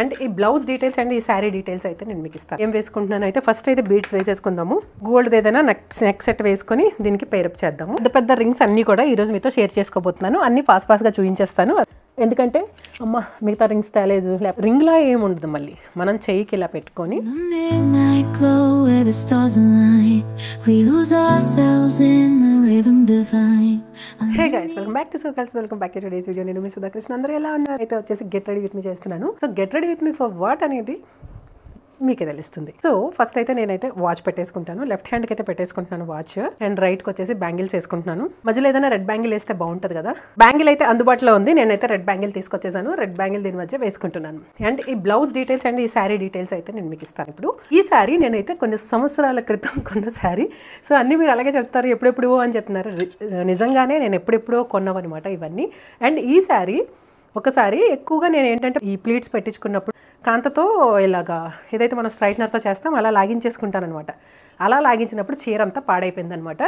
And ఈ blouse details and ఈ sari details అయితే నేను మీకు ఇస్తాను. ఏం వేసుకుంటున్నాను అయితే ఫస్ట్ అయితే బీడ్స్ వేసేసుకుందాము. గోల్డ్ ఏదైనా నెక్ సెట్ వేసుకొని దీనికి పేరప్ చేద్దాము. పెద్ద పెద్ద రింగ్స్ అన్ని కూడా ఈ రోజు మీతో షేర్ చేసుకోబోతున్నాను. అన్ని ఫాస్ట్ గా చూపించేస్తాను. ఎందుకంటే అమ్మ మిగతా రింగ్స్ తేలేదు, రింగ్ లా ఏముండదు. మళ్ళీ మనం చెయ్యికి ఇలా పెట్టుకొని hey guys, welcome back to సోకల్స్, welcome back to today's video. నేను మీ సుధాకృష్ణ. అందరూ ఎలా ఉన్నారు? అయితే వచ్చేసి గెట్ రెడీ విత్ మీ చేస్తున్నాను. So get ready with me for what అనేది మీకే తెలుస్తుంది. సో ఫస్ట్ అయితే నేనైతే వాచ్ పెట్టేసుకుంటాను. లెఫ్ట్ హ్యాండ్కి అయితే పెట్టేసుకుంటున్నాను వాచ్, అండ్ రైట్కి వచ్చేసి బ్యాంగిల్స్ వేసుకుంటున్నాను. మధ్యలో ఏదైనా రెడ్ బ్యాంగిల్ వేస్తే బాగుంటుంది కదా. బ్యాంగిల్ అయితే అందుబాటులో ఉంది, నేనైతే రెడ్ బ్యాంగిల్ తీసుకొచ్చేసాను. రెడ్ బ్యాంగిల్ దీని మధ్య వేసుకుంటున్నాను. అండ్ ఈ బ్లౌజ్ డీటెయిల్స్ అండ్ ఈ శారీ డీటెయిల్స్ అయితే నేను మీకు ఇస్తాను. ఇప్పుడు ఈ శారీ నేనైతే కొన్ని సంవత్సరాల క్రితం కొన్న శారీ. సో అన్నీ మీరు అలాగే చెప్తారు, ఎప్పుడెప్పుడో అని చెప్తున్నారు. నిజంగానే నేను ఎప్పుడెప్పుడో కొన్నవన్నమాట ఇవన్నీ. అండ్ ఈ శారీ ఒకసారి ఎక్కువగా నేను ఏంటంటే ఈ ప్లీట్స్ పెట్టించుకున్నప్పుడు కాంతతో ఇలాగా ఏదైతే మనం స్ట్రైట్నర్తో చేస్తాం అలా లాగించేసుకుంటాను అనమాట. అలా లాగించినప్పుడు చీర అంతా పాడైపోయింది అనమాట.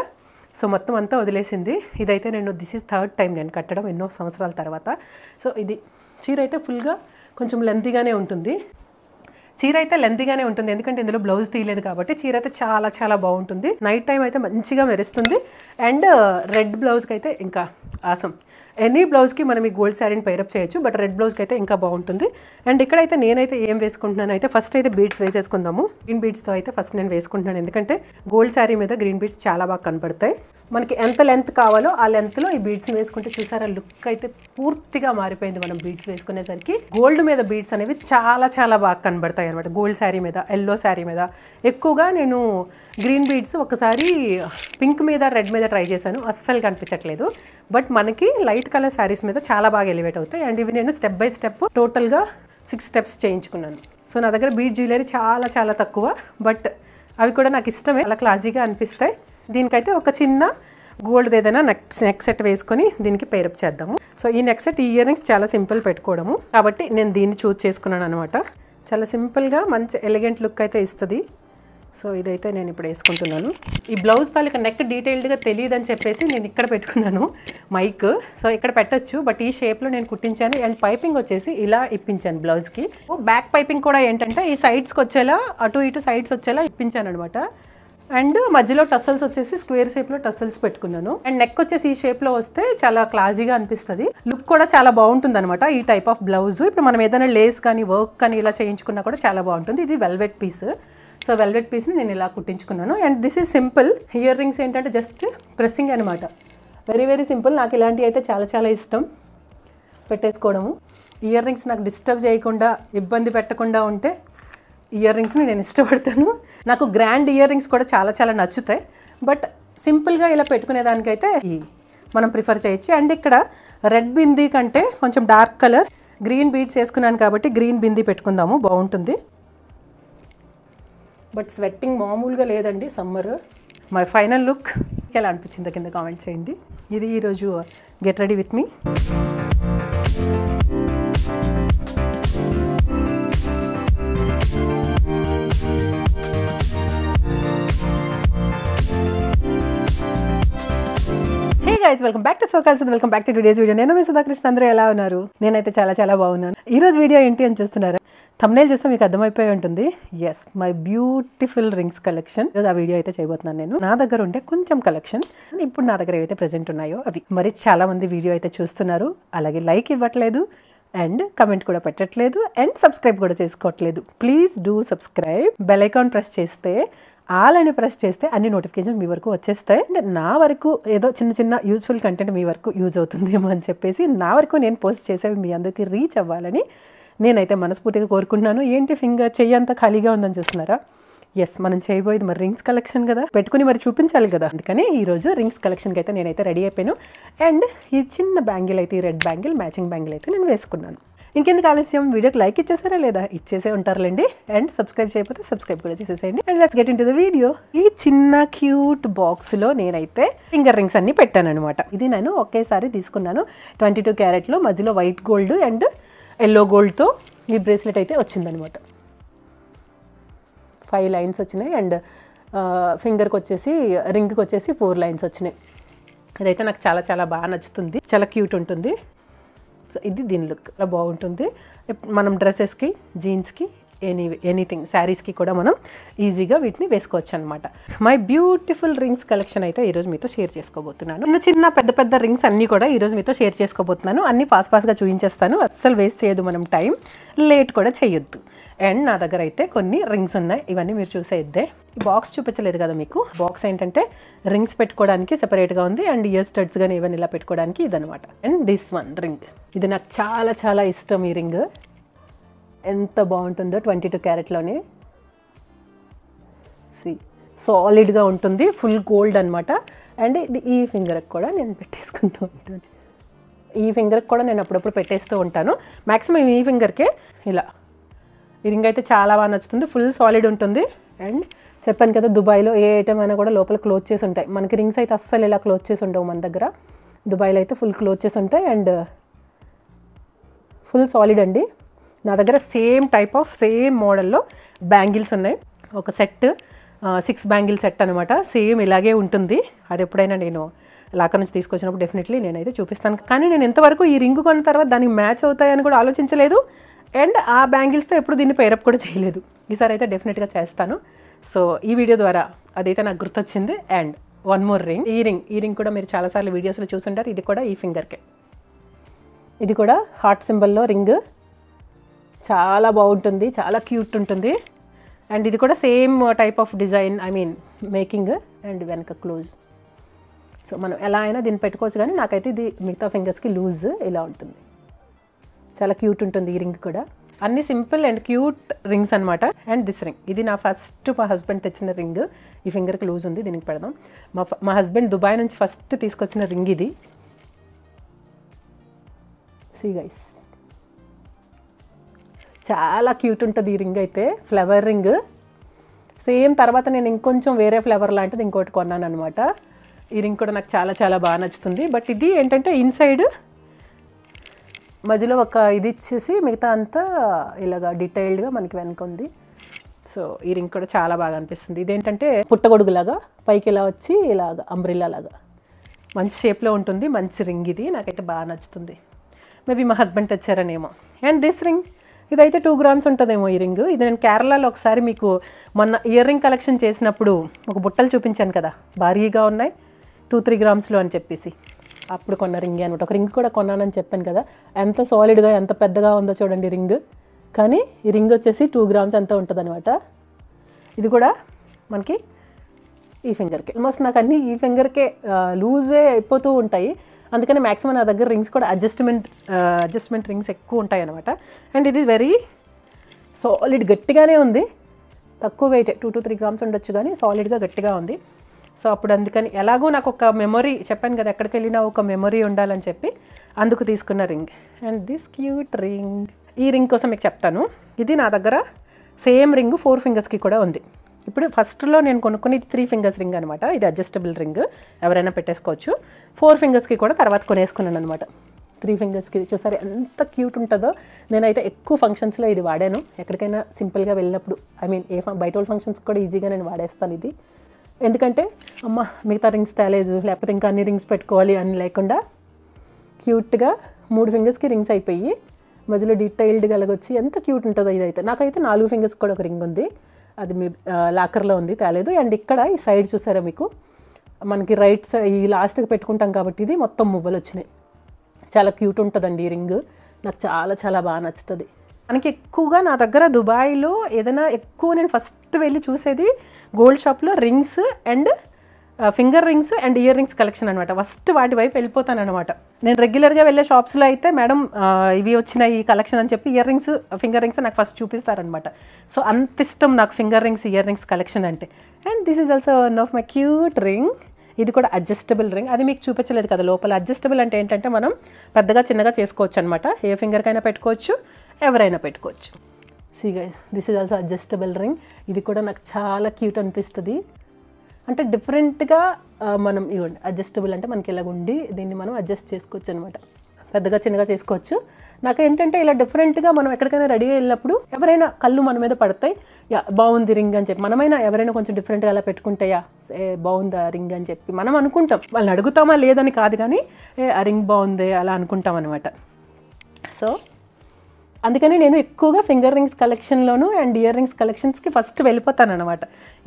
సో మొత్తం అంతా వదిలేసింది. ఇదైతే దిస్ ఈజ్ థర్డ్ టైం నేను కట్టడం ఎన్నో సంవత్సరాల తర్వాత. సో ఇది చీర అయితే ఫుల్గా కొంచెం లెంతీగానే ఉంటుంది. చీర అయితే లెంతీగానే ఉంటుంది, ఎందుకంటే ఇందులో బ్లౌజ్ తీయలేదు కాబట్టి. చీర అయితే చాలా చాలా బాగుంటుంది. నైట్ టైం అయితే మంచిగా మెరుస్తుంది. అండ్ రెడ్ బ్లౌజ్కి అయితే ఇంకా ఆసం. ఎనీ బ్లౌజ్కి మనం ఈ గోల్డ్ శారీని పైరప్ చేయొచ్చు, బట్ రెడ్ బ్లౌజ్కి అయితే ఇంకా బాగుంటుంది. అండ్ ఇక్కడైతే నేనైతే ఏం వేసుకుంటున్నాను అయితే ఫస్ట్ అయితే బీడ్స్ వేసేసుకుందాము. గ్రీన్ బీడ్స్తో అయితే ఫస్ట్ నేను వేసుకుంటున్నాను, ఎందుకంటే గోల్డ్ శారీ మీద గ్రీన్ బీడ్స్ చాలా బాగా కనపడతాయి. మనకి ఎంత లెంత్ కావాలో ఆ లెంత్లో ఈ బీడ్స్ని వేసుకుంటే చూసారా, లుక్ అయితే పూర్తిగా మారిపోయింది. మనం బీడ్స్ వేసుకునేసరికి గోల్డ్ మీద బీడ్స్ అనేవి చాలా చాలా బాగా కనబడతాయి అనమాట. గోల్డ్ శారీ మీద, ఎల్లో శారీ మీద. ఎక్కువగా నేను గ్రీన్ బీడ్స్ ఒకసారి పింక్ మీద, రెడ్ మీద ట్రై చేశాను, అస్సలు కనిపించట్లేదు. బట్ మనకి లైట్ కలర్ శారీస్ మీద చాలా బాగా ఎలివేట్ అవుతాయి. అండ్ ఇవి నేను స్టెప్ బై స్టెప్ టోటల్గా 6 స్టెప్స్ చేయించుకున్నాను. సో నా దగ్గర బీడ్ జ్యువెలరీ చాలా చాలా తక్కువ, బట్ అవి కూడా నాకు ఇష్టమే, అలా క్లాసీగా అనిపిస్తాయి. దీనికైతే ఒక చిన్న గోల్డ్ ఏదైనా నెక్ సెట్ వేసుకొని దీనికి పేరప్ చేద్దాము. సో ఈ నెక్ సెట్, ఈ ఇయర్ రింగ్స్ చాలా సింపుల్ పెట్టుకోవడము కాబట్టి నేను దీన్ని చూస్ చేసుకున్నాను అనమాట. చాలా సింపుల్గా మంచి ఎలిగెంట్ లుక్ అయితే ఇస్తుంది. సో ఇదైతే నేను ఇప్పుడు వేసుకుంటున్నాను. ఈ బ్లౌజ్ తాలూకా నెక్ డీటెయిల్డ్గా తెలియదని చెప్పేసి నేను ఇక్కడ పెట్టుకున్నాను మైక్. సో ఇక్కడ పెట్టచ్చు, బట్ ఈ షేప్లో నేను కుట్టించాను. అండ్ పైపింగ్ వచ్చేసి ఇలా ఇప్పించాను బ్లౌజ్కి. బ్యాక్ పైపింగ్ కూడా ఏంటంటే ఈ సైడ్స్కి వచ్చేలా, అటు ఇటు సైడ్స్ వచ్చేలా ఇప్పించాను అనమాట. అండ్ మధ్యలో టస్సల్స్ వచ్చేసి స్క్వేర్ షేప్లో టస్సల్స్ పెట్టుకున్నాను. అండ్ నెక్ వచ్చేసి ఈ షేప్లో వస్తే చాలా క్లాసీగా అనిపిస్తుంది. లుక్ కూడా చాలా బాగుంటుంది అనమాట ఈ టైప్ ఆఫ్ బ్లౌజ్. ఇప్పుడు మనం ఏదైనా లేస్ కానీ వర్క్ కానీ ఇలా చేయించుకున్నా కూడా చాలా బాగుంటుంది. ఇది వెల్వెట్ పీస్. సో వెల్వెట్ పీస్ని నేను ఇలా కుట్టించుకున్నాను. And this is simple. Earrings ఏంటంటే జస్ట్ ప్రెస్సింగ్ అనమాట. Very very simple. నాకు ఇలాంటివి అయితే చాలా చాలా ఇష్టం పెట్టేసుకోవడము. ఇయర్ రింగ్స్ నాకు డిస్టర్బ్ చేయకుండా, ఇబ్బంది పెట్టకుండా ఉంటే ఇయర్ రింగ్స్ని నేను ఇష్టపడతాను. నాకు గ్రాండ్ ఇయర్ రింగ్స్ కూడా చాలా చాలా నచ్చుతాయి, బట్ సింపుల్గా ఇలా పెట్టుకునేదానికైతే మనం ప్రిఫర్ చేయొచ్చు. అండ్ ఇక్కడ రెడ్ బిందీ కంటే కొంచెం డార్క్ కలర్ గ్రీన్ బీడ్స్ వేసుకున్నాను కాబట్టి గ్రీన్ బిందీ పెట్టుకుందాము, బాగుంటుంది. బట్ స్వెట్టింగ్ మామూలుగా లేదండి సమ్మర్. మై ఫైనల్ లుక్ ఎలా అనిపించిందో కింద కామెంట్ చేయండి. ఇది ఈరోజు get ready with me. Welcome back to సోకల్స్, welcome back to today's video. నేను మీ సుధాకృష్ణ. అందరూ ఎలా ఉన్నారు? నేనైతే చాలా చాలా బాగున్నాను. ఈ రోజు వీడియో ఏంటి అని చూస్తున్నారా? థంబ్నెయిల్ చూస్తే మీకు అర్థమైపోయి ఉంటుంది. Yes, my beautiful rings collection. ఆ వీడియో అయితే చేయబోతున్నాను నేను. నా దగ్గర ఉండే కొంచెం కలెక్షన్, ఇప్పుడు నా దగ్గర ఏవైతే ప్రెజెంట్ ఉన్నాయో అవి. మరి చాలా మంది వీడియో అయితే చూస్తున్నారు, అలాగే లైక్ ఇవ్వట్లేదు, అండ్ కమెంట్ కూడా పెట్టట్లేదు, అండ్ సబ్స్క్రైబ్ కూడా చేసుకోవట్లేదు. Please do subscribe. Bell icon press చేస్తే, ఆల్ అని ప్రెస్ చేస్తే అన్ని నోటిఫికేషన్ మీ వరకు వచ్చేస్తాయి. అండ్ నా వరకు ఏదో చిన్న చిన్న యూస్ఫుల్ కంటెంట్ మీ వరకు యూజ్ అవుతుందేమో అని చెప్పేసి నా వరకు నేను పోస్ట్ చేసేవి మీ అందరికీ రీచ్ అవ్వాలని నేనైతే మనస్ఫూర్తిగా కోరుకుంటున్నాను. ఏంటి ఫింగర్ చెయ్యి అంతా ఖాళీగా ఉందని చూస్తున్నారా? ఎస్, మనం చేయబోయేది మరి రింగ్స్ కలెక్షన్ కదా, పెట్టుకుని మరి చూపించాలి కదా. అందుకని ఈరోజు రింగ్స్ కలెక్షన్కి అయితే నేనైతే రెడీ అయిపోయాను. అండ్ ఈ చిన్న బ్యాంగిల్ అయితే, ఈ రెడ్ బ్యాంగిల్, మ్యాచింగ్ బ్యాంగిల్ అయితే నేను వేసుకున్నాను. ఇంకెందుకు ఆలస్యం, వీడియోకి లైక్ ఇచ్చేసారా లేదా? ఇచ్చేసే ఉంటారులేండి. అండ్ సబ్స్క్రైబ్ చేయకపోతే సబ్స్క్రైబ్ కూడా చేసేసేయండి. And let's get into the video. ఈ చిన్న క్యూట్ బాక్స్లో నేనైతే ఫింగర్ రింగ్స్ అన్ని పెట్టాను అనమాట. ఇది నేను ఒకేసారి తీసుకున్నాను. 22 క్యారెట్లో మధ్యలో వైట్ గోల్డ్ అండ్ ఎల్లో గోల్డ్తో ఈ బ్రేస్లెట్ అయితే వచ్చిందనమాట. 5 లైన్స్ వచ్చినాయి. అండ్ ఫింగర్కి వచ్చేసి, రింగ్కి వచ్చేసి 4 లైన్స్ వచ్చినాయి. ఇదైతే నాకు చాలా చాలా బాగా నచ్చుతుంది, చాలా క్యూట్ ఉంటుంది. సో ఇది దీని లుక్ అలా బాగుంటుంది. మనం డ్రెస్సెస్కి, జీన్స్కి, ఎనీథింగ్ శారీస్కి కూడా మనం ఈజీగా వీటిని వేసుకోవచ్చు అనమాట. మై బ్యూటిఫుల్ రింగ్స్ కలెక్షన్ అయితే ఈరోజు మీతో షేర్ చేసుకోబోతున్నాను. చిన్న పెద్ద పెద్ద రింగ్స్ అన్నీ కూడా ఈరోజు మీతో షేర్ చేసుకోబోతున్నాను. అన్నీ ఫాస్ట్గా చూపించేస్తాను. అస్సలు వేస్ట్ చేయదు మనం టైం, లేట్ కూడా చేయొద్దు. అండ్ నా దగ్గర అయితే కొన్ని రింగ్స్ ఉన్నాయి. ఇవన్నీ మీరు చూసేద్దే. ఈ బాక్స్ చూపించలేదు కదా మీకు. బాక్స్ ఏంటంటే రింగ్స్ పెట్టుకోవడానికి సెపరేట్గా ఉంది, అండ్ ఇయర్ స్టడ్స్ కానీ ఇవన్నీ ఇలా పెట్టుకోవడానికి ఇదనమాట. అండ్ దిస్ వన్ రింగ్, ఇది నాకు చాలా చాలా ఇష్టం. ఈ రింగ్ ఎంత బాగుంటుందో, 22 క్యారెట్లోనే సాలిడ్గా ఉంటుంది, ఫుల్ గోల్డ్ అనమాట. అండ్ ఇది ఈ ఫింగర్కి కూడా నేను పెట్టేసుకుంటూ ఉంటాను. ఈ ఫింగర్కి కూడా నేను అప్పుడప్పుడు పెట్టేస్తూ ఉంటాను. మ్యాక్సిమం ఈ ఫింగర్కే ఇలా. ఈ రింగ్ అయితే చాలా బాగా నచ్చుతుంది, ఫుల్ సాలిడ్ ఉంటుంది. అండ్ చెప్పాను కదా, దుబాయ్లో ఏ ఐటమ్ అయినా కూడా లోపల క్లోజ్ చేసి ఉంటాయి. మనకి రింగ్స్ అయితే అస్సలు ఇలా క్లోజ్ చేసి ఉండవు మన దగ్గర. దుబాయ్లో అయితే ఫుల్ క్లోజ్ చేసి ఉంటాయి అండ్ ఫుల్ సాలిడ్ అండి. నా దగ్గర సేమ్ టైప్ ఆఫ్ సేమ్ మోడల్లో బ్యాంగిల్స్ ఉన్నాయి. ఒక సెట్ 6 బ్యాంగిల్ సెట్ అనమాట. సేమ్ ఇలాగే ఉంటుంది. అది ఎప్పుడైనా నేను లాకర్ నుంచి తీసుకొచ్చినప్పుడు డెఫినెట్లీ నేనైతే చూపిస్తాను. కానీ నేను ఎంతవరకు ఈ రింగ్ కొన్న తర్వాత దానికి మ్యాచ్ అవుతాయని కూడా ఆలోచించలేదు. అండ్ ఆ బ్యాంగిల్స్తో ఎప్పుడు దీన్ని పేరప్ కూడా చేయలేదు. ఈసారి అయితే డెఫినెట్గా చేస్తాను. సో ఈ వీడియో ద్వారా అదైతే నాకు గుర్తొచ్చింది. అండ్ వన్ మోర్ రింగ్, ఈ రింగ్ కూడా మీరు చాలాసార్లు వీడియోస్లో చూసుంటారు. ఇది కూడా ఈ ఫింగర్కే. ఇది కూడా హార్ట్ సింబల్లో రింగ్, చాలా బాగుంటుంది, చాలా క్యూట్ ఉంటుంది. అండ్ ఇది కూడా same type of design, I mean making. And వెనక క్లోజ్. సో మనం ఎలా అయినా దీన్ని పెట్టుకోవచ్చు, కానీ నాకైతే ఇది మిగతా ఫింగర్స్కి లూజ్ ఇలా ఉంటుంది. చాలా క్యూట్ ఉంటుంది ఈ రింగ్ కూడా. అన్ని సింపుల్ అండ్ క్యూట్ రింగ్స్ అనమాట. అండ్ దిస్ రింగ్, ఇది నా ఫస్ట్ మా హస్బెండ్ తెచ్చిన రింగ్. ఈ ఫింగర్కి లూజ్ ఉంది, దీనికి పెడదాం. మా హస్బెండ్ దుబాయ్ నుంచి ఫస్ట్ తీసుకొచ్చిన రింగ్ ఇది. సీ గైస్, చాలా క్యూట్ ఉంటుంది ఈ రింగ్ అయితే. Flower ring same. తర్వాత నేను ఇంకొంచెం వేరే ఫ్లవర్ లాంటిది ఇంకోటి కొన్నాను అనమాట. ఈ రింగ్ కూడా నాకు చాలా చాలా బాగా నచ్చుతుంది. బట్ ఇది ఏంటంటే ఇన్సైడ్ మధ్యలో ఒక ఇది ఇచ్చేసి మిగతా అంతా ఇలాగా డీటెయిల్డ్గా మనకి వెనక ఉంది. సో ఈ రింగ్ కూడా చాలా బాగా అనిపిస్తుంది. ఇదేంటంటే పుట్టగొడుగులాగా పైకి ఇలా వచ్చి ఇలాగా అంబ్రిల్లా లాగా మంచి షేప్లో ఉంటుంది. మంచి రింగ్ ఇది, నాకైతే బాగా నచ్చుతుంది. మేబీ మా హస్బెండ్ తెచ్చారనేమో. అండ్ దిస్ రింగ్, ఇదైతే 2 గ్రామ్స్ ఉంటుందేమో ఈ రింగ్. ఇది నేను కేరళలో ఒకసారి మీకు మొన్న ఇయర్ రింగ్ కలెక్షన్ చేసినప్పుడు ఒక బుట్టలు చూపించాను కదా, భారీగా ఉన్నాయి 2-3 గ్రామ్స్లో అని చెప్పేసి. అప్పుడు కొన్న రింగ్ అనమాట. ఒక రింగ్ కూడా కొన్నానని చెప్పాను కదా, ఎంత సాలిడ్గా ఎంత పెద్దగా ఉందో చూడండి రింగ్. కానీ ఈ రింగ్ వచ్చేసి 2 గ్రామ్స్ ఎంత ఉంటుంది అనమాట. ఇది కూడా మనకి ఈ ఫింగర్కే. ఆల్మోస్ట్ నాకు అన్నీ ఈ ఫింగర్కే లూజ్వే అయిపోతూ ఉంటాయి. అందుకని మ్యాక్సిమం నా దగ్గర రింగ్స్ కూడా అడ్జస్ట్మెంట్ రింగ్స్ ఎక్కువ ఉంటాయి అనమాట. అండ్ ఇది వెరీ సాలిడ్, గట్టిగానే ఉంది. తక్కువ వెయిట్, 2-3 గ్రామ్స్ ఉండొచ్చు, కానీ సాలిడ్గా గట్టిగా ఉంది. సో అప్పుడు అందుకని ఎలాగో నాకు ఒక మెమొరీ, చెప్పాను కదా ఎక్కడికి వెళ్ళినా ఒక మెమొరీ ఉండాలని చెప్పి అందుకు తీసుకున్న ring. And this cute ring, ఈ రింగ్ కోసం మీకు చెప్తాను. ఇది నా దగ్గర సేమ్ రింగ్ 4 ఫింగర్స్కి కూడా ఉంది. ఇప్పుడు ఫస్ట్లో నేను కొనుక్కుని 3 ఫింగర్స్ రింగ్ అనమాట. ఇది అడ్జస్టబుల్ రింగ్, ఎవరైనా పెట్టేసుకోవచ్చు. 4 ఫింగర్స్కి కూడా తర్వాత కొనేసుకున్నాను అనమాట. 3 ఫింగర్స్కి చూసారు ఎంత క్యూట్ ఉంటుందో. నేనైతే ఎక్కువ ఫంక్షన్స్లో ఇది వాడాను. ఎక్కడికైనా సింపుల్గా వెళ్ళినప్పుడు, ఐ మీన్ బయట వాళ్ళ ఫంక్షన్స్కి కూడా ఈజీగా నేను వాడేస్తాను ఇది. ఎందుకంటే అమ్మ మిగతా రింగ్స్ తేలేదు, లేకపోతే ఇంకా అన్ని రింగ్స్ పెట్టుకోవాలి అని లేకుండా క్యూట్గా 3 ఫింగర్స్కి రింగ్స్ అయిపోయి మధ్యలో డీటెయిల్డ్గా అలాగొచ్చి ఎంత క్యూట్ ఉంటుందో ఇదైతే. నాకైతే 4 ఫింగర్స్కి కూడా ఒక రింగ్ ఉంది, అది మీ లాకర్లో ఉంది, తేలేదు. అండ్ ఇక్కడ ఈ సైడ్ చూసారా మీకు, మనకి రైట్ సైడ్ ఈ లాస్ట్కి పెట్టుకుంటాం కాబట్టి ఇది మొత్తం మువ్వలు వచ్చినాయి. చాలా క్యూట్ ఉంటుందండి ఈ రింగ్, నాకు చాలా చాలా బాగా నచ్చుతుంది. మనకి ఎక్కువగా నా దగ్గర దుబాయ్లో ఏదైనా ఎక్కువ నేను ఫస్ట్ వెళ్ళి చూసేది గోల్డ్ షాప్లో rings and finger rings and earrings collection అనమాట. ఫస్ట్ వాటి వైపు వెళ్ళిపోతాను అనమాట. నేను రెగ్యులర్గా వెళ్ళే షాప్స్లో అయితే మేడం ఇవి వచ్చినాయి ఈ కలెక్షన్ అని చెప్పి ఇయర్ రింగ్స్ ఫింగర్ రింగ్స్ నాకు ఫస్ట్ చూపిస్తారనమాట. సో అంత ఇష్టం నాకు finger rings earrings collection అంటే. And this is also one of my cute ring. ఇది కూడా అడ్జస్టబుల్ రింగ్, అది మీకు చూపించలేదు కదా లోపల. అడ్జస్టబుల్ అంటే ఏంటంటే మనం పెద్దగా చిన్నగా చేసుకోవచ్చు అనమాట. ఏ ఫింగర్కైనా పెట్టుకోవచ్చు, ఎవరైనా పెట్టుకోవచ్చు. See guys, this is also adjustable ring. ఇది కూడా నాకు చాలా క్యూట్ అనిపిస్తుంది. అంటే డిఫరెంట్గా మనం ఇవ్వండి, అడ్జస్టబుల్ అంటే మనకి ఇలాగ ఉండి దీన్ని మనం అడ్జస్ట్ చేసుకోవచ్చు అనమాట. పెద్దగా చిన్నగా చేసుకోవచ్చు. నాకు ఏంటంటే ఇలా డిఫరెంట్గా మనం ఎక్కడికైనా రెడీ వెళ్ళినప్పుడు ఎవరైనా కళ్ళు మన మీద పడతాయి, యా బాగుంది రింగ్ అని చెప్పి. మనమైనా ఎవరైనా కొంచెం డిఫరెంట్గా అలా పెట్టుకుంటే యా బాగుందా రింగ్ అని చెప్పి మనం అనుకుంటాం. వాళ్ళని అడుగుతామా లేదని కాదు, కానీ ఆ రింగ్ బాగుంది అలా అనుకుంటాం అనమాట. సో అందుకని నేను ఎక్కువగా ఫింగర్ రింగ్స్ కలెక్షన్లోను అండ్ ఇయర్ రింగ్స్ కలెక్షన్స్కి ఫస్ట్ వెళ్ళిపోతాను అనమాట.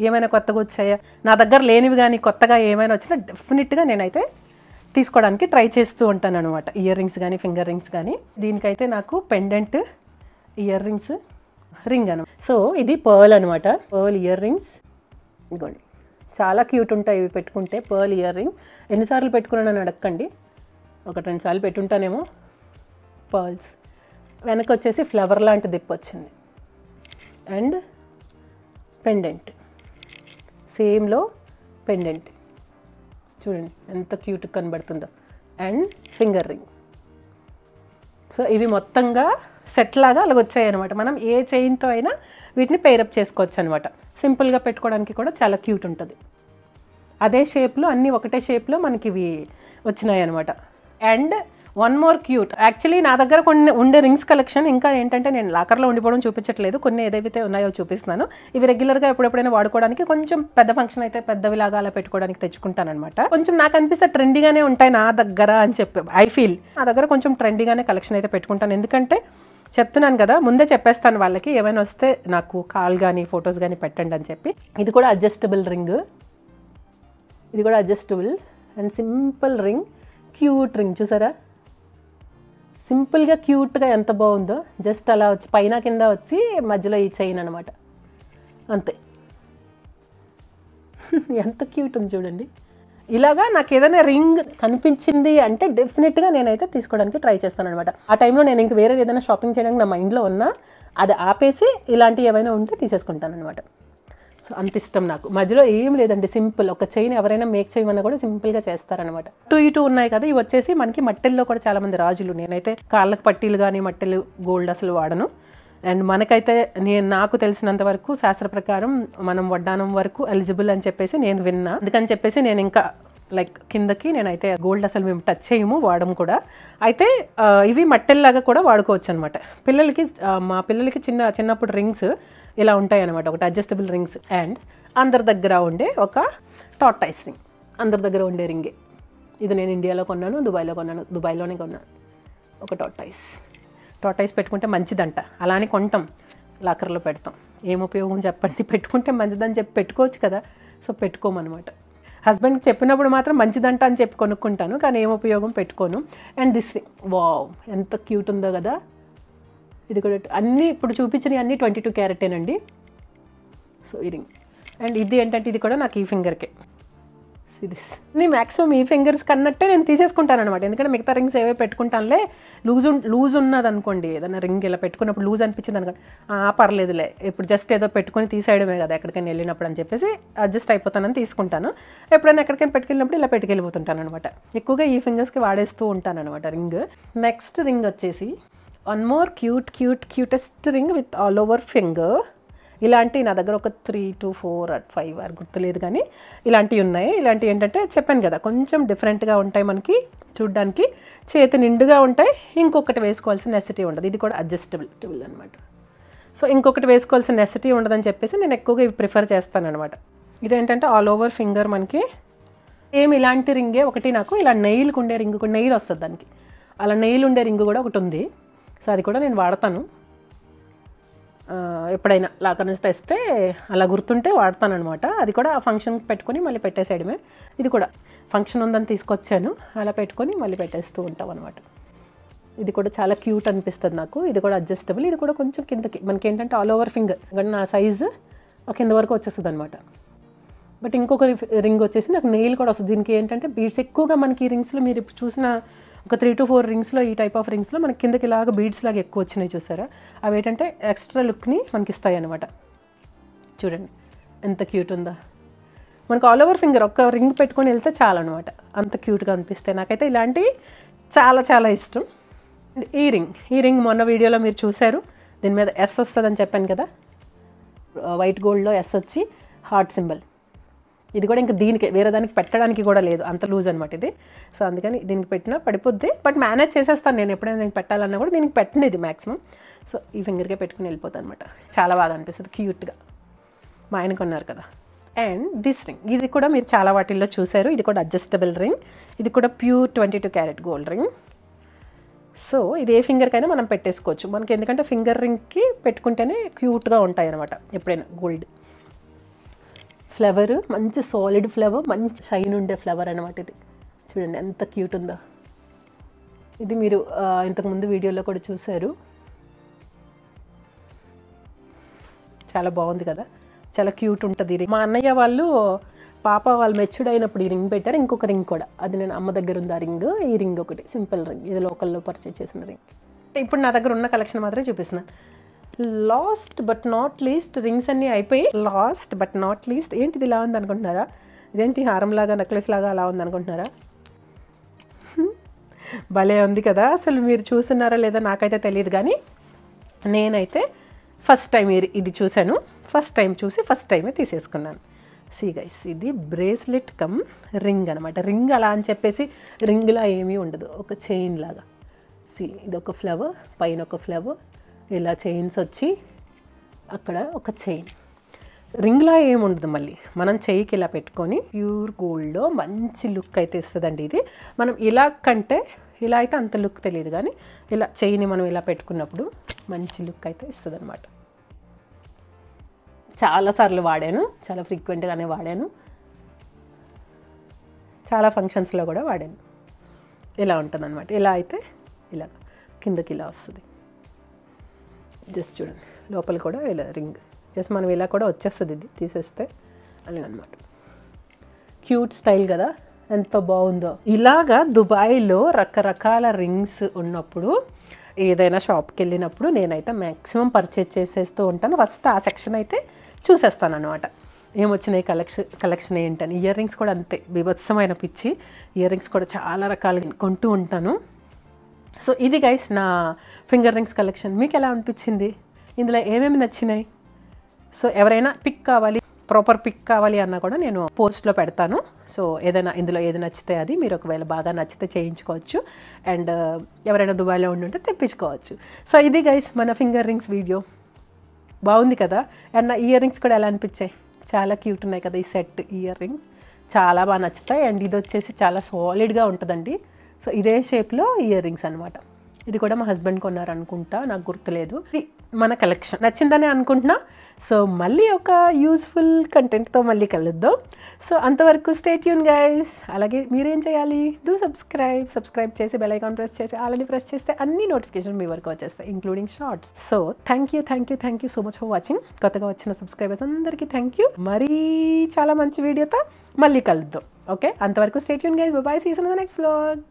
ఏమైనా కొత్తగా వచ్చాయా, నా దగ్గర లేనివి కానీ కొత్తగా ఏమైనా వచ్చినా డెఫినెట్గా నేనైతే తీసుకోవడానికి ట్రై చేస్తూ ఉంటాను అనమాట. ఇయర్ రింగ్స్ కానీ ఫింగర్ రింగ్స్ కానీ. దీనికైతే నాకు పెండెంట్, ఇయర్ రింగ్స్, రింగ్ అనమాట. సో ఇది పర్ల్ అనమాట. పర్ల్ ఇయర్ రింగ్స్ ఇదిగోండి, చాలా క్యూట్ ఉంటాయి ఇవి పెట్టుకుంటే. పర్ల్ ఇయర్ రింగ్ ఎన్నిసార్లు పెట్టుకున్నానని అడగండి, 1-2 సార్లు పెట్టుంటానేమో. పర్ల్స్ వెనక వచ్చేసి ఫ్లవర్ లాంటి దిప్పు వచ్చింది. అండ్ పెండెంట్, సేమ్లో పెండెంట్ చూడండి ఎంత క్యూట్గా కనబడుతుందో. And finger ring. సో ఇవి మొత్తంగా సెట్ లాగా అలాగ వచ్చాయి అనమాట. మనం ఏ చైన్తో అయినా వీటిని పేరప్ చేసుకోవచ్చు అనమాట. సింపుల్గా పెట్టుకోవడానికి కూడా చాలా క్యూట్ ఉంటుంది. అదే షేప్లో అన్నీ ఒకటే షేప్లో మనకి ఇవి వచ్చినాయి అనమాట. And one more cute, actually నా దగ్గర కొన్ని ఉండే రింగ్స్ కలెక్షన్ ఇంకా ఏంటంటే నేను లాకర్లో ఉండిపోవడం చూపించట్లేదు, కొన్ని ఏదైతే ఉన్నాయో చూపిస్తున్నాను. ఇవి రెగ్యులర్గా ఎప్పుడెప్పుడైనా వాడుకోవడానికి, కొంచెం పెద్ద ఫంక్షన్ అయితే పెద్దవిలాగా అలా పెట్టుకోవడానికి తెచ్చుకుంటాను అనమాట. కొంచెం నాకు అనిపిస్తే ట్రెండీగానే ఉంటాయి నా దగ్గర అని చెప్పి ఐ ఫీల్. నా దగ్గర కొంచెం ట్రెండీగానే కలెక్షన్ అయితే పెట్టుకుంటాను. ఎందుకంటే చెప్తున్నాను కదా, ముందే చెప్పేస్తాను వాళ్ళకి, ఏమైనా వస్తే నాకు కాల్ కానీ ఫొటోస్ కానీ పెట్టండి అని చెప్పి. ఇది కూడా అడ్జస్టబుల్ రింగ్, ఇది కూడా adjustable and simple ring. Cute ring చూసారా, సింపుల్గా క్యూట్గా ఎంత బాగుందో. జస్ట్ అలా వచ్చి పైన కింద వచ్చి మధ్యలో ఈ చైన్ అనమాట, అంతే. ఎంత క్యూట్ ఉంది చూడండి. ఇలాగా నాకు ఏదైనా రింగ్ కనిపించింది అంటే డెఫినెట్గా నేనైతే తీసుకోవడానికి ట్రై చేస్తాను అనమాట. ఆ టైంలో నేను ఇంక వేరేది ఏదైనా షాపింగ్ చేయడానికి నా మైండ్లో ఉన్నా అది ఆపేసి ఇలాంటివి ఏమైనా ఉంటే తీసేసుకుంటాను అనమాట. సో అంత ఇష్టం నాకు. మధ్యలో ఏం లేదండి, సింపుల్. ఒక చైన్ ఎవరైనా మేక్ చేయమన్నా కూడా సింపుల్గా చేస్తారనమాట. ఇటు ఉన్నాయి కదా, ఇవి వచ్చేసి మనకి మట్టెల్లో కూడా చాలామంది రాజులు. నేనైతే కాళ్ళకు పట్టీలు కానీ మట్టెలు గోల్డ్ అసలు వాడను. అండ్ మనకైతే నాకు తెలిసినంత వరకు శాస్త్ర ప్రకారం మనం వడ్డానం వరకు ఎలిజిబుల్ అని చెప్పేసి నేను విన్నా. అందుకని చెప్పేసి నేను ఇంకా లైక్ కిందకి నేనైతే గోల్డ్ అసలు మేము టచ్ చేయము, వాడము కూడా. అయితే ఇవి మట్టెల్లాగా కూడా వాడుకోవచ్చు అనమాట. పిల్లలకి మా పిల్లలకి చిన్నప్పుడు రింగ్స్ ఇలా ఉంటాయి అనమాట, ఒకటి అడ్జస్టబుల్ రింగ్స్. అండ్ అందరి దగ్గర ఉండే ఒక టార్టైస్ రింగ్, అందరి దగ్గర ఉండే రింగే. ఇది నేను ఇండియాలో కొన్నాను, దుబాయ్లో కొన్నాను. దుబాయ్లోనే కొన్నాను ఒక టార్టైస్ పెట్టుకుంటే మంచిదంట. అలానే కొంటాం, లాకర్లో పెడతాం. ఏం ఉపయోగం చెప్పండి, పెట్టుకుంటే మంచిదని చెప్పి పెట్టుకోవచ్చు కదా. సో పెట్టుకోమన్నమాట. హస్బెండ్కి చెప్పినప్పుడు మాత్రం మంచిదంట అని చెప్పి కొనుక్కుంటాను, కానీ ఏం ఉపయోగం, పెట్టుకోను. అండ్ దిస్ రింగ్, వావ్ ఎంత క్యూట్ ఉందో కదా. ఇది కూడా అన్నీ ఇప్పుడు చూపించినవి అన్నీ 22 క్యారెటేనండి. సో ఈ రింగ్. అండ్ ఇది ఏంటంటే ఇది కూడా నాకు ఈ ఫింగర్కే. నేను మ్యాక్సిమం ఈ ఫింగర్స్ కన్నట్టే నేను తీసేసుకుంటాను అనమాట. ఎందుకంటే మిగతా రింగ్స్ ఏవే పెట్టుకుంటానులే, లూజ్ ఉన్నది అనుకోండి, ఏదైనా రింగ్ ఇలా పెట్టుకున్నప్పుడు లూజ్ అనిపించింది అనుకోండి, పర్లేదులే ఇప్పుడు జస్ట్ ఏదో పెట్టుకొని తీసేయడమే కదా ఎక్కడికైనా వెళ్ళినప్పుడు అని చెప్పేసి అడ్జస్ట్ అయిపోతానని తీసుకుంటాను. ఎప్పుడైనా ఎక్కడికైనా పెట్టుకెళ్ళినప్పుడు ఇలా పెట్టుకెళ్ళిపోతుంటాను అనమాట. ఎక్కువగా ఈ ఫింగర్స్కి వాడేస్తూ ఉంటాను అనమాట రింగ్. నెక్స్ట్ రింగ్ వచ్చేసి one more cutest ring with all over finger. ఇలాంటి నా దగ్గర ఒక 3 to 4 or 5 గుర్తులేదు, కానీ ఇలాంటివి ఉన్నాయి. ఇలాంటివి ఏంటంటే చెప్పాను కదా, కొంచెం డిఫరెంట్గా ఉంటాయి, మనకి చూడ్డానికి చేతి నిండుగా ఉంటాయి. ఇంకొకటి వేసుకోవాల్సిన నెసిటీ ఉండదు. ఇది కూడా అడ్జస్టబుల్ అనమాట. సో ఇంకొకటి వేసుకోవాల్సిన నెసిటీ ఉండదని చెప్పేసి నేను ఎక్కువగా ఇవి ప్రిఫర్ చేస్తాను అనమాట. ఇదేంటంటే ఆల్ ఓవర్ ఫింగర్ మనకి ఇలాంటి రింగే ఒకటి. నాకు ఇలా నెయిల్కి ఉండే రింగ్ కూడా, నెయిల్ వస్తుంది దానికి, అలా నెయిల్ ఉండే రింగ్ కూడా ఒకటి ఉంది. సో అది కూడా నేను వాడతాను. ఎప్పుడైనా లాకర్ నుంచి తెస్తే అలా గుర్తుంటే వాడతాను అనమాట. అది కూడా ఫంక్షన్కి పెట్టుకొని మళ్ళీ పెట్టేసేయడమే. ఇది కూడా ఫంక్షన్ ఉందని తీసుకొచ్చాను, అలా పెట్టుకొని మళ్ళీ పెట్టేస్తూ ఉంటాం అనమాట. ఇది కూడా చాలా క్యూట్ అనిపిస్తుంది నాకు. ఇది కూడా అడ్జస్టబుల్. ఇది కూడా కొంచెం కిందకి మనకి ఏంటంటే ఆల్ ఓవర్ ఫింగర్, కానీ నా సైజు కింద వరకు వచ్చేస్తుంది అనమాట. బట్ ఇంకొక రింగ్ వచ్చేసి నాకు నెయిల్ కూడా వస్తుంది. దీనికి ఏంటంటే బీడ్స్ ఎక్కువగా మనకి ఈ రింగ్స్లో మీరు ఇప్పుడు చూసిన ఒక 3 to 4 రింగ్స్లో, ఈ టైప్ ఆఫ్ రింగ్స్లో మనకి కిందకి ఇలాగా బీడ్స్ లాగా ఎక్కువ వచ్చినాయి చూసారా. అవి ఏంటంటే ఎక్స్ట్రా లుక్ని మనకి ఇస్తాయి అనమాట. చూడండి ఎంత క్యూట్ ఉందా. మనకు ఆల్ ఓవర్ ఫింగర్ ఒక్క రింగ్ పెట్టుకొని వెళ్తే చాలా అనమాట, అంత క్యూట్గా అనిపిస్తాయి. నాకైతే ఇలాంటివి చాలా చాలా ఇష్టం. ఈ రింగ్ మొన్న వీడియోలో మీరు చూశారు, దీని మీద ఎస్ వస్తుందని చెప్పాను కదా, వైట్ గోల్డ్లో ఎస్ వచ్చి హార్ట్ సింబల్. ఇది కూడా ఇంకా దీనికి వేరే దానికి పెట్టడానికి కూడా లేదు, అంత లూజ్ అనమాట ఇది. సో అందుకని దీనికి పెట్టినా పడిపోద్ది, బట్ మేనేజ్ చేసేస్తాను నేను. ఎప్పుడైనా దీనికి పెట్టాలన్నా కూడా దీనికి పెట్టినది మ్యాక్సిమం. సో ఈ ఫింగర్కే పెట్టుకుని వెళ్ళిపోతాను అనమాట. చాలా బాగా అనిపిస్తుంది, క్యూట్గా. మా ఆయన కొన్నారు కదా. అండ్ దిస్ రింగ్, ఇది కూడా మీరు చాలా వాటిల్లో చూశారు. ఇది కూడా అడ్జస్టబుల్ రింగ్. ఇది కూడా pure 22 carat gold ring. So ఇది ఏ ఫింగర్కైనా మనం పెట్టేసుకోవచ్చు. మనకి ఎందుకంటే ఫింగర్ రింగ్కి పెట్టుకుంటేనే క్యూట్గా ఉంటాయి అనమాట ఎప్పుడైనా. గోల్డ్ ఫ్లవర్, మంచి సాలిడ్ ఫ్లవర్, మంచి షైన్ ఉండే ఫ్లవర్ అనమాట ఇది. చూడండి ఎంత క్యూట్ ఉందో. ఇది మీరు ఇంతకుముందు వీడియోలో కూడా చూశారు. చాలా బాగుంది కదా, చాలా క్యూట్ ఉంటుంది ఈ రింగ్. మా అన్నయ్య వాళ్ళు వాళ్ళు మెచ్యూర్డ్ అయినప్పుడు ఈ రింగ్ పెట్టారు. ఇంకొక రింగ్ కూడా, అది నేను అమ్మ దగ్గర ఉంది ఆ రింగ్. ఈ రింగ్ ఒకటి సింపుల్ రింగ్, ఇది లోకల్లో పర్చేజ్ చేసిన రింగ్. ఇప్పుడు నా దగ్గర ఉన్న కలెక్షన్ మాత్రమే చూపిస్తున్నాను. Last but not least, rings అన్నీ అయిపోయి లాస్ట్ బట్ నాట్ లీస్ట్ ఏంటిది ఇలా ఉంది అనుకుంటున్నారా? ఇదేంటి హారంలాగా నెక్లెస్ లాగా అలా ఉంది అనుకుంటున్నారా? భలే ఉంది కదా. అసలు మీరు చూస్తున్నారా లేదా నాకైతే తెలియదు, కానీ నేనైతే ఫస్ట్ టైం ఇది చూశాను. ఫస్ట్ టైం చూసి ఫస్ట్ టైమే తీసేసుకున్నాను. సీ గైస్, ఇది బ్రేస్లెట్ కమ్ రింగ్ అనమాట. రింగ్ అలా అని చెప్పేసి రింగ్లా ఏమీ ఉండదు, ఒక చైన్ లాగా. సీ, ఇది ఒక ఫ్లవర్, పైన ఒక ఫ్లవర్, ఇలా చైన్స్ వచ్చి అక్కడ ఒక చైన్. రింగ్లా ఏమి ఉండదు. మళ్ళీ మనం చెయ్యికి ఇలా పెట్టుకొని ప్యూర్ గోల్డ్లో మంచి లుక్ అయితే ఇస్తుందండి ఇది. మనం ఇలా కంటే ఇలా అయితే అంత లుక్ తెలియదు, కానీ ఇలా చెయ్యిని మనం ఇలా పెట్టుకున్నప్పుడు మంచి లుక్ అయితే ఇస్తుంది అనమాట. చాలాసార్లు వాడాను, చాలా ఫ్రీక్వెంట్గానే వాడాను, చాలా ఫంక్షన్స్లో కూడా వాడాను. ఇలా ఉంటుంది అనమాట. ఇలా అయితే ఇలా కిందకి ఇలా వస్తుంది. జస్ట్ చూడండి, లోపల కూడా ఇలా రింగ్ జస్ట్ మనం ఇలా కూడా వచ్చేస్తుంది ఇది తీసేస్తే. అలాగనమాట. క్యూట్ స్టైల్ కదా, ఎంత బాగుందో. ఇలాగా దుబాయ్లో రకరకాల రింగ్స్ ఉన్నప్పుడు ఏదైనా షాప్కి వెళ్ళినప్పుడు నేనైతే మ్యాక్సిమం పర్చేజ్ చేసేస్తూ ఉంటాను. ఫస్ట్ ఆ సెక్షన్ అయితే చూసేస్తాను అనమాట, ఏమొచ్చినాయి కలెక్షన్ ఏంటని. ఇయర్ రింగ్స్ కూడా అంతే, బీభత్సమైన పిచ్చి. ఇయర్ రింగ్స్ కూడా చాలా రకాలు కొంటూ ఉంటాను. సో ఇది గైస్ నా ఫింగర్ రింగ్స్ కలెక్షన్. మీకు ఎలా అనిపించింది? ఇందులో ఏమేమి నచ్చినాయి? సో ఎవరైనా పిక్ కావాలి, ప్రాపర్ పిక్ కావాలి అన్నా కూడా నేను పోస్ట్లో పెడతాను. సో ఏదైనా ఇందులో ఏది నచ్చితే అది మీరు ఒకవేళ బాగా నచ్చితే చేయించుకోవచ్చు. అండ్ ఎవరైనా దుబాయ్లో ఉండుంటే తెప్పించుకోవచ్చు. సో ఇది గైస్ మన ఫింగర్ రింగ్స్ వీడియో. బాగుంది కదా. అండ్ నా ఇయర్ రింగ్స్ కూడా ఎలా అనిపించాయి? చాలా క్యూట్ ఉన్నాయి కదా. ఈ సెట్ ఇయర్ రింగ్స్ చాలా బాగా నచ్చుతాయి. అండ్ ఇది వచ్చేసి చాలా సాలిడ్గా ఉంటుందండి. సో ఇదే షేప్లో ఇయర్ రింగ్స్ అనమాట. ఇది కూడా మా హస్బెండ్ కొన్నారనుకుంటా, నాకు గుర్తులేదు. ఇది మన కలెక్షన్ నచ్చిందని అనుకుంటున్నా. సో మళ్ళీ ఒక యూస్ఫుల్ కంటెంట్తో మళ్ళీ కలుద్దాం. సో అంతవరకు స్టే ట్యూన్ గైస్. అలాగే మీరేం చేయాలి? డూ సబ్స్క్రైబ్ చేసి బెల్ ఐకాన్ ప్రెస్ చేసి ఆల్రెడీ ప్రెస్ చేస్తే అన్ని నోటిఫికేషన్ మీ వరకు వచ్చేస్తాయి, including shorts. So thank you so much for watching. కొత్తగా వచ్చిన సబ్స్క్రైబర్స్ అందరికీ థ్యాంక్ యూ. మరీ చాలా మంచి వీడియోతో మళ్ళీ కలుద్దాం. ఓకే, అంతవరకు stay tune guys. Bye bye. See you in the next vlog.